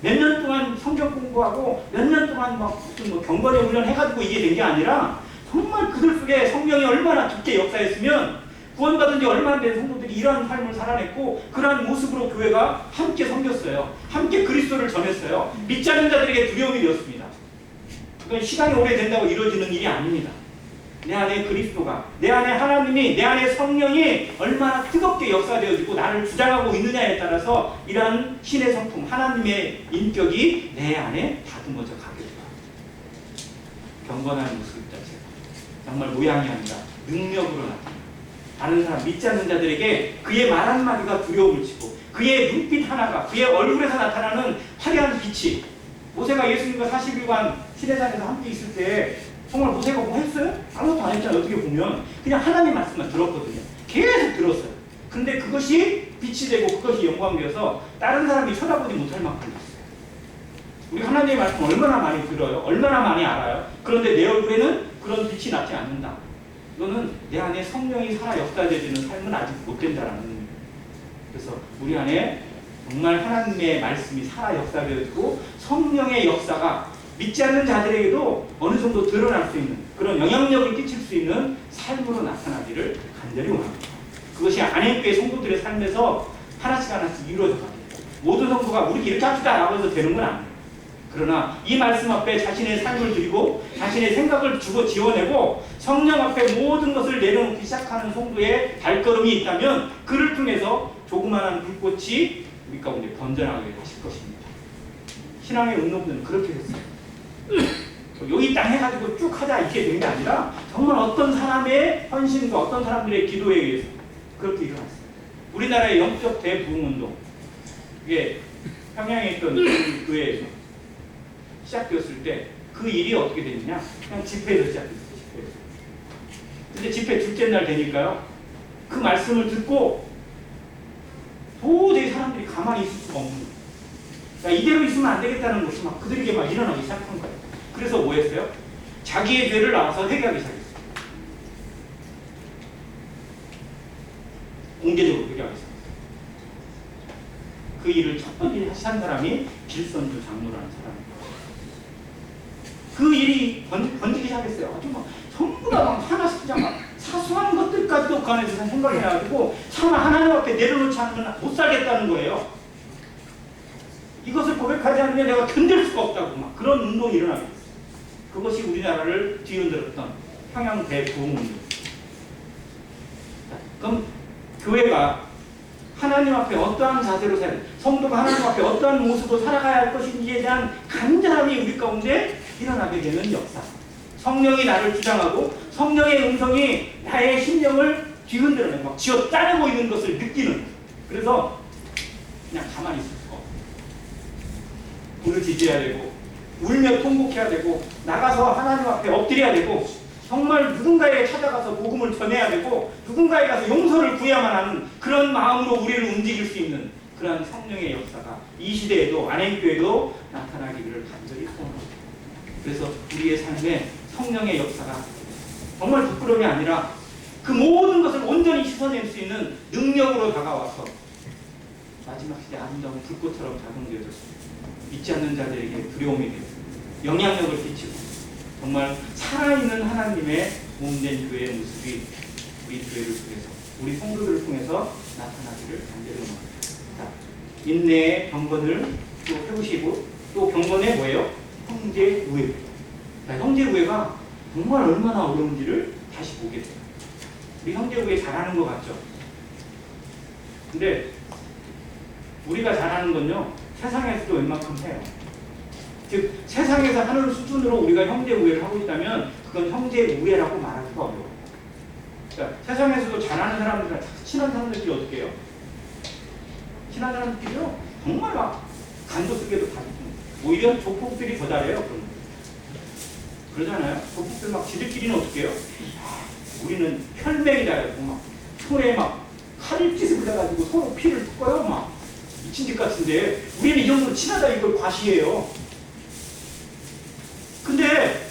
몇 년 동안 성경 공부하고 몇 년 동안 무슨 경건의 훈련 해가지고 이게 된 게 아니라 정말 그들 속에 성령이 얼마나 깊게 역사했으면 구원받은 지 얼마 안 된 성도들이 이러한 삶을 살아냈고 그러한 모습으로 교회가 함께 섬겼어요. 함께 그리스도를 전했어요. 믿지 않는 자들에게 두려움이 되었습니다. 그건 시간이 오래된다고 이루어지는 일이 아닙니다. 내 안에 그리스도가, 내 안에 하나님이, 내 안에 성령이 얼마나 뜨겁게 역사되어지고 나를 주장하고 있느냐에 따라서 이러한 신의 성품, 하나님의 인격이 내 안에 다듬어져 가게 돼요. 경건한 모습 자체가 정말 모양이 아니라 능력으로 나타납니다. 다른 사람, 믿지 않는 자들에게 그의 말 한마디가 두려움을 치고 그의 눈빛 하나가, 그의 얼굴에서 나타나는 화려한 빛이, 모세가 예수님과 40일간 시내산에서 함께 있을 때 정말 모세가 뭐 했어요? 아무것도 안 했잖아요. 어떻게 보면 그냥 하나님 말씀만 들었거든요. 계속 들었어요. 근데 그것이 빛이 되고 그것이 영광이 되어서 다른 사람이 쳐다보지 못할 만큼 됐어요. 우리 하나님의 말씀 얼마나 많이 들어요? 얼마나 많이 알아요? 그런데 내 얼굴에는 그런 빛이 나지 않는다. 이거는 내 안에 성령이 살아 역사되지는 삶은 아직 못 된다라는 의미예요. 그래서 우리 안에 정말 하나님의 말씀이 살아 역사되어지고 성령의 역사가 믿지 않는 자들에게도 어느 정도 드러날 수 있는 그런 영향력을 끼칠 수 있는 삶으로 나타나기를 간절히 원합니다. 그것이 안행교회 성도들의 삶에서 하나씩 하나씩 이루어져 가게 돼요. 모든 성도가 우리 이렇게 합시다 라고 해서 되는 건 아니에요. 그러나 이 말씀 앞에 자신의 삶을 드리고 자신의 생각을 주고 지워내고 성령 앞에 모든 것을 내려놓기 시작하는 성도의 발걸음이 있다면 그를 통해서 조그마한 불꽃이 우리 가운데 번져나가게 되실 것입니다. 신앙의 운동들은 그렇게 됐어요. 여기 딱 해가지고 쭉 하자 이렇게 된 게 아니라 정말 어떤 사람의 헌신과 어떤 사람들의 기도에 의해서 그렇게 일어났어요. 우리나라의 영적 대부흥운동, 이게 평양에 있던 교회에서 시작되었을 때 그 일이 어떻게 됐느냐, 그냥 집회에서 시작됐어요. 집회에서. 근데 집회 둘째 날 되니까요, 그 말씀을 듣고 도저히 사람들이 가만히 있을 수가 없는 거예요. 그러니까 이대로 있으면 안 되겠다는 것이 막 그들에게 막 일어나기 시작한 거예요. 그래서 뭐 했어요? 자기의 죄를 나와서 회개하기 시작했어요. 공개적으로 회개하기 시작했어요. 그 일을 첫 번째 한 사람이 길선주 장로라는 사람입니다. 그 일이 번지기 시작했어요. 아주 막 전부 다 막 하나씩 그냥 막 사소한 것들까지도 그 안에서 생각해가지고 차마 하나님 앞에 내려놓지 않으면 못 살겠다는 거예요. 이것을 고백하지 않으면 내가 견딜 수가 없다고 막 그런 운동이 일어나게 됐어요. 그것이 우리나라를 뒤흔들었던 평양 대부흥운동. 그럼 교회가 하나님 앞에 어떠한 자세로 살아야 돼? 성도가 하나님 앞에 어떠한 모습으로 살아가야 할 것인지에 대한 간절함이 우리 가운데 일어나게 되는 역사. 성령이 나를 주장하고 성령의 음성이 나의 심령을 뒤흔들어내고 막 쥐어 짜내고 있는 것을 느끼는. 그래서 그냥 가만히 있을 수가 없어. 부르짖어야 되고 울며 통곡해야 되고 나가서 하나님 앞에 엎드려야 되고 정말 누군가에게 찾아가서 복음을 전해야 되고 누군가에 가서 용서를 구해야만 하는 그런 마음으로 우리를 움직일 수 있는 그러한 성령의 역사가 이 시대에도 안행교회도 나타나기를 간절히 소원합니다. 그래서 우리의 삶에 성령의 역사가 정말 부끄러움이 아니라 그 모든 것을 온전히 씻어낼 수 있는 능력으로 다가와서 마지막 시대 아름다운 불꽃처럼 작용되어서 믿지 않는 자들에게 두려움이 되고 영향력을 끼치고 정말 살아있는 하나님의 몸된 교회의 모습이 우리 교회를 통해서 우리 성도들을 통해서 나타나기를 간절히 원합니다. 자, 인내의 경건을 또 해보시고 또 경건에 뭐예요? 형제 우애. 자, 형제 우애가 정말 얼마나 어려운지를 다시 보게 돼요. 우리 형제 우애 잘하는 것 같죠? 근데 우리가 잘하는 건요 세상에서도 웬만큼 해요. 즉 세상에서 하는 수준으로 우리가 형제 우애를 하고 있다면 그건 형제 우애라고 말하기가 어려워요. 그러니까 세상에서도 잘하는 사람들이랑 친한 사람들끼리 어떻게 해요? 친한 사람들끼리요 정말 막 간도 쓰게도 다 오히려 조폭들이 더 잘해요. 그러잖아요. 조폭들 막 지들끼리는 어떻게 해요? 우리는 혈맹이다. 막 손에 막 칼집을 해가지고 서로 피를 꺼요. 막 미친 짓 같은데 우리는 이 정도로 친하다 이걸 과시해요. 근데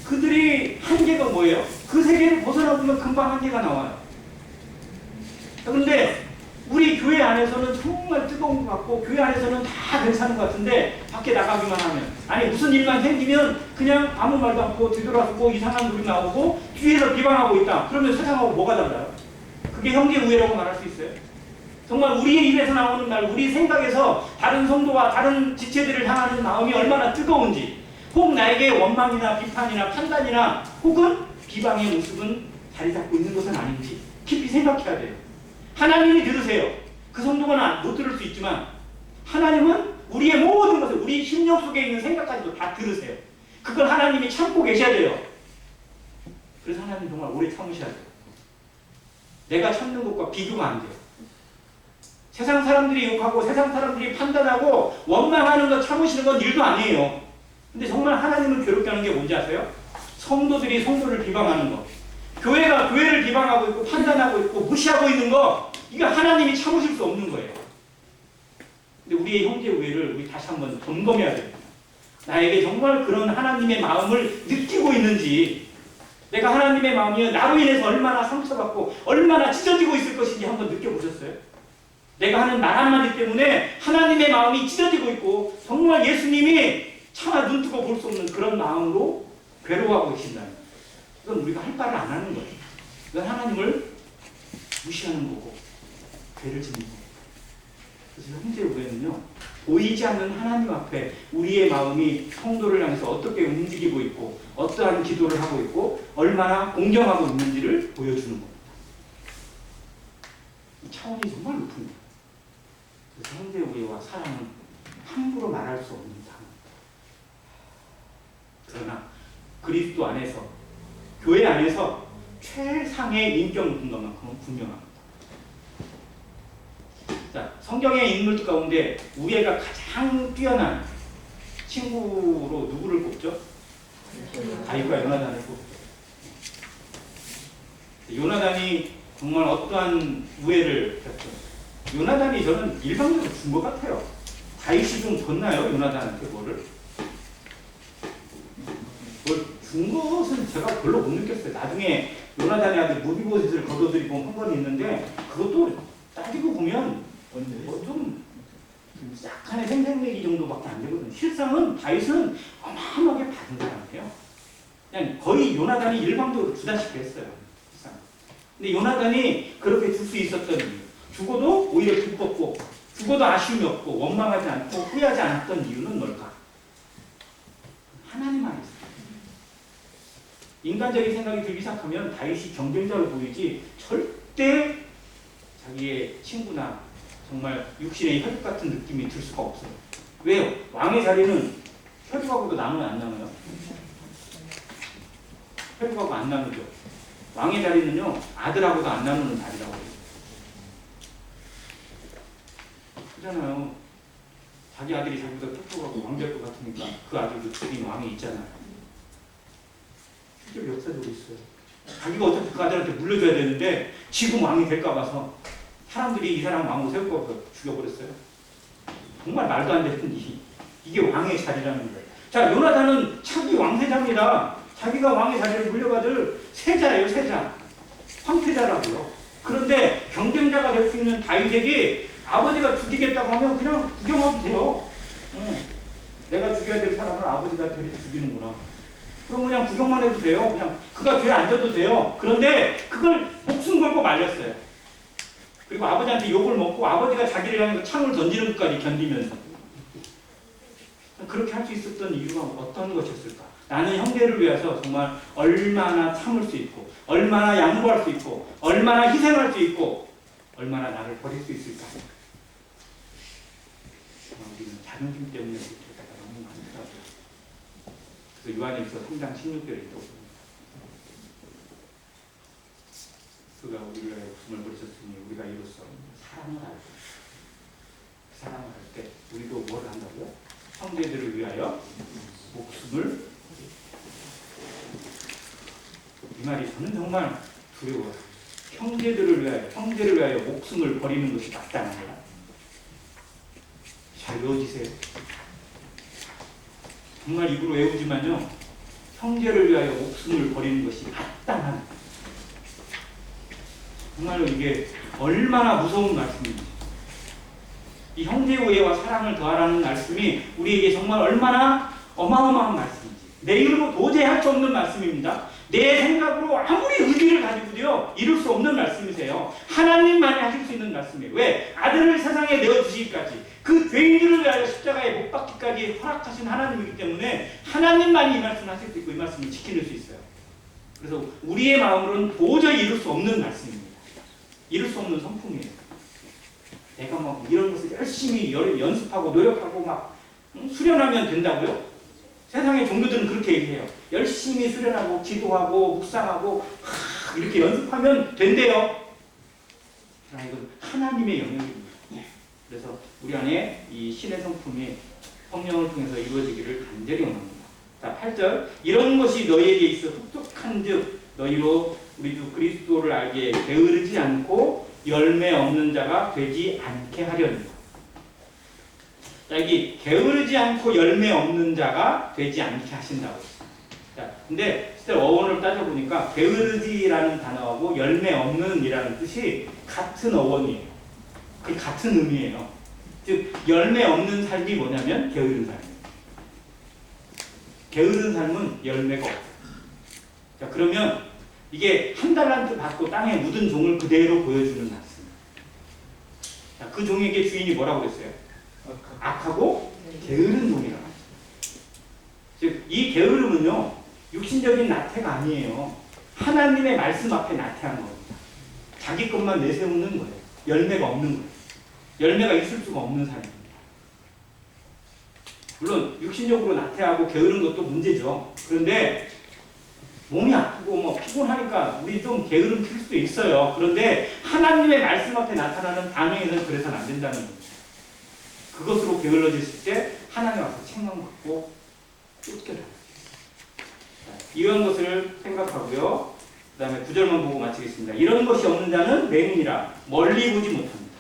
그들이 한계가 뭐예요? 그 세계를 벗어나보면 금방 한계가 나와요. 그런데 우리 교회 안에서는 정말 뜨거운 것 같고 교회 안에서는 다 괜찮은 것 같은데 밖에 나가기만 하면 아니 무슨 일만 생기면 그냥 아무 말도 않고 뒤돌아서고 이상한 소리 나오고 뒤에서 비방하고 있다. 그러면 세상하고 뭐가 달라요? 그게 형제 우애라고 말할 수 있어요? 정말 우리의 입에서 나오는 말, 우리 생각에서 다른 성도와 다른 지체들을 향하는 마음이 얼마나 뜨거운지 혹 나에게 원망이나 비판이나 판단이나 혹은 비방의 모습은 자리 잡고 있는 것은 아닌지 깊이 생각해야 돼요. 하나님이 들으세요. 그 성도가 못 들을 수 있지만 하나님은 우리의 모든 것을 우리 심령 속에 있는 생각까지도 다 들으세요. 그걸 하나님이 참고 계셔야 돼요. 그래서 하나님 정말 오래 참으셔야 돼요. 내가 참는 것과 비교가 안 돼요. 세상 사람들이 욕하고 세상 사람들이 판단하고 원망하는 거 참으시는 건 일도 아니에요. 근데 정말 하나님을 괴롭게 하는 게 뭔지 아세요? 성도들이 성도를 비방하는 거. 교회가 교회를 비방하고 있고 판단하고 있고 무시하고 있는 거 이거 하나님이 참으실 수 없는 거예요. 근데 우리의 형제 우애를 우리 다시 한번 점검해야 됩니다. 나에게 정말 그런 하나님의 마음을 느끼고 있는지 내가 하나님의 마음이 나로 인해서 얼마나 상처받고 얼마나 찢어지고 있을 것인지 한번 느껴보셨어요? 내가 하는 말 한마디 때문에 하나님의 마음이 찢어지고 있고 정말 예수님이 차마 눈뜨고 볼 수 없는 그런 마음으로 괴로워하고 계신다는 이건 우리가 할 바를 안 하는 거예요. 이건 하나님을 무시하는 거고 죄를 짓는 거예요. 그래서 형제 우애는요 보이지 않는 하나님 앞에 우리의 마음이 성도를 향해서 어떻게 움직이고 있고 어떠한 기도를 하고 있고 얼마나 공경하고 있는지를 보여주는 겁니다. 이 차원이 정말 높습니다. 그래서 형제 우애와 사랑은 함부로 말할 수 없는 단어. 그러나 그리스도 안에서 교회 안에서 최상의 인격 높은 것만큼은 분명합니다. 자, 성경의 인물 가운데 우애가 가장 뛰어난 친구로 누구를 꼽죠? 다윗과 요나단을 꼽죠. 요나단이 정말 어떠한 우애를 폈죠? 요나단이 저는 일방적으로 준 것 같아요. 다윗이 좀 줬나요? 요나단한테 뭐를? 준 것은 제가 별로 못 느꼈어요. 나중에 요나단의 아들 무비보셋을 거둬들이고 한 건 있는데 그것도 따지고 보면 좀 약간의 생색내기 정도밖에 안 되거든요. 실상은 다윗은 어마어마하게 받은 사람이에요. 그냥 거의 요나단이 일방적으로 주다시피 했어요. 실상. 근데 요나단이 그렇게 줄 수 있었던 이유, 죽어도 오히려 기뻤고 죽어도 아쉬움이 없고 원망하지 않고 후회하지 않았던 이유는 뭘까? 하나님 안에 있어요. 인간적인 생각이 들기 시작하면 다윗이 경쟁자로 보이지 절대 자기의 친구나 정말 육신의 혈육 같은 느낌이 들 수가 없어요. 왜요? 왕의 자리는 혈육하고도 나누면 안 나눠요? 혈육하고 안 나누죠. 왕의 자리는요, 아들하고도 안 나누는 자리라고 해요. 그렇잖아요. 자기 아들이 자기보다 똑똑하고 왕 될 것 같으니까 그 아들도 죽인 왕이 있잖아요. 실제로 역사적으로 있어요. 자기가 어차피 그 아들한테 물려줘야 되는데 지금 왕이 될까 봐서 사람들이 이 사람 왕으로 세울 거 봐서 죽여버렸어요. 정말 말도 안 되는 이게 왕의 자리라는 거예요. 자, 요나단은 차기 왕세자입니다. 자기가 왕의 자리를 물려받을 세자예요, 세자. 황태자라고요. 그런데 경쟁자가 될 수 있는 다윗에게 아버지가 죽이겠다고 하면 그냥 구경하면 돼요. 내가 죽여야 될 사람을 아버지가 데리고 죽이는구나. 그럼 그냥 구경만 해도 돼요. 그냥 그가 죄 안 져도 돼요. 그런데 그걸 목숨 걸고 말렸어요. 그리고 아버지한테 욕을 먹고 아버지가 자기를 향해서 창을 던지는 것까지 견디면서 그렇게 할 수 있었던 이유가 어떤 것이었을까? 나는 형제를 위해서 정말 얼마나 참을 수 있고 얼마나 양보할 수 있고 얼마나 희생할 수 있고 얼마나 나를 버릴 수 있을까? 우리는 자존심 때문에 그렇게 때가 너무 많더라고요. 그래서 요한일서 3장 16절에 있고 그가 우리를 위하여 목숨을 버리셨으니 우리가 이로써 사랑을 알고 사랑을 할 때 우리도 뭘 한다고요? 형제들을 위하여 목숨을 이 말이 저는 정말 두려워요. 형제를 위하여 목숨을 버리는 것이 마땅합니다. 잘 외워지세요. 정말 입으로 외우지만요. 형제를 위하여 목숨을 버리는 것이 마땅한 정말로 이게 얼마나 무서운 말씀인지 이 형제 우애와 사랑을 더하라는 말씀이 우리에게 정말 얼마나 어마어마한 말씀인지 내 힘으로 도저히 할 수 없는 말씀입니다. 내 생각으로 아무리 의지를 가지고도요 이룰 수 없는 말씀이세요. 하나님만이 하실 수 있는 말씀이에요. 왜? 아들을 세상에 내어주시기까지 그 죄인들을 위하여 십자가에 못 박기까지 허락하신 하나님이기 때문에 하나님만이 이 말씀을 하실 수 있고 이 말씀을 지킬 수 있어요. 그래서 우리의 마음으로는 도저히 이룰 수 없는 말씀입니다. 이룰 수 없는 성품이에요. 내가 막 이런 것을 열심히 연습하고 노력하고 막 수련하면 된다고요? 세상의 종교들은 그렇게 얘기해요. 열심히 수련하고 기도하고 묵상하고 이렇게 연습하면 된대요. 그러나 이건 하나님의 영역입니다. 그래서 우리 안에 이 신의 성품이 성령을 통해서 이루어지기를 간절히 원합니다. 자, 8절 이런 것이 너희에게 있어 흡족한 즉 너희로 우리 주 그리스도를 알게 게으르지 않고 열매 없는 자가 되지 않게 하려니와. 자, 여기 게으르지 않고 열매 없는 자가 되지 않게 하신다고. 자, 근데 실제 어원을 따져보니까 게으르지라는 단어하고 열매 없는이라는 뜻이 같은 어원이에요. 그 같은 의미예요. 즉 열매 없는 삶이 뭐냐면 게으른 삶이에요. 게으른 삶은 열매가 없어요. 자, 그러면 이게 한 달란트 받고 땅에 묻은 종을 그대로 보여주는 말씀. 자, 그 종에게 주인이 뭐라고 그랬어요? 악하고 게으른 종이라고. 즉, 이 게으름은요, 육신적인 나태가 아니에요. 하나님의 말씀 앞에 나태한 겁니다. 자기 것만 내세우는 거예요. 열매가 없는 거예요. 열매가 있을 수가 없는 삶입니다. 물론, 육신적으로 나태하고 게으른 것도 문제죠. 그런데, 몸이 아프고 뭐 피곤하니까 우리 좀 게으름 필 수도 있어요. 그런데 하나님의 말씀 앞에 나타나는 반응에서는 그래서는 안 된다는 겁니다. 그것으로 게을러졌을 때 하나님 앞에 책망받고 쫓겨나요. 이런 것을 생각하고요. 그 다음에 9절만 보고 마치겠습니다. 이런 것이 없는 자는 맹인이라 멀리 보지 못합니다.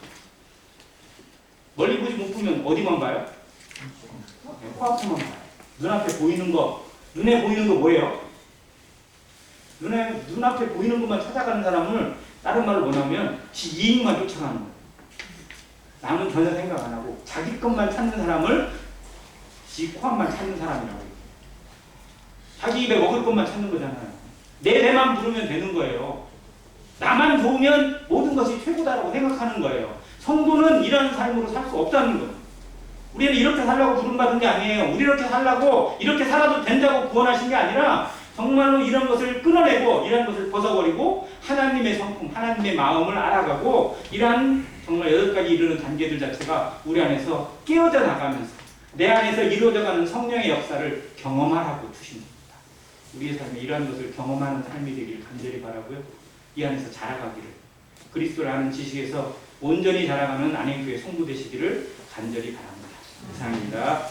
멀리 보지 못하면 어디만 봐요? 코앞에만 봐요. 눈앞에 보이는 거, 눈에 보이는 거 뭐예요? 눈앞에 보이는 것만 찾아가는 사람을 다른 말로 뭐냐면 지 이익만 쫓아가는 거예요. 남은 전혀 생각 안 하고 자기 것만 찾는 사람을 지 코앞만 찾는 사람이라고 해요. 자기 입에 먹을 것만 찾는 거잖아요. 내 배만 부르면 되는 거예요. 나만 좋으면 모든 것이 최고다라고 생각하는 거예요. 성도는 이런 삶으로 살 수 없다는 거예요. 우리는 이렇게 살라고 부름받은 게 아니에요. 우리 이렇게 살라고 이렇게 살아도 된다고 구원하신 게 아니라 정말로 이런 것을 끊어내고 이런 것을 벗어버리고 하나님의 성품, 하나님의 마음을 알아가고 이러한 정말 8가지 이르는 단계들 자체가 우리 안에서 깨어져 나가면서 내 안에서 이루어져가는 성령의 역사를 경험하라고 주신 겁니다. 우리의 삶에 이러한 것을 경험하는 삶이 되기를 간절히 바라고요. 이 안에서 자라가기를 그리스도를 아는 지식에서 온전히 자라가는 안행교회 성도 되시기를 간절히 바랍니다. 이상입니다.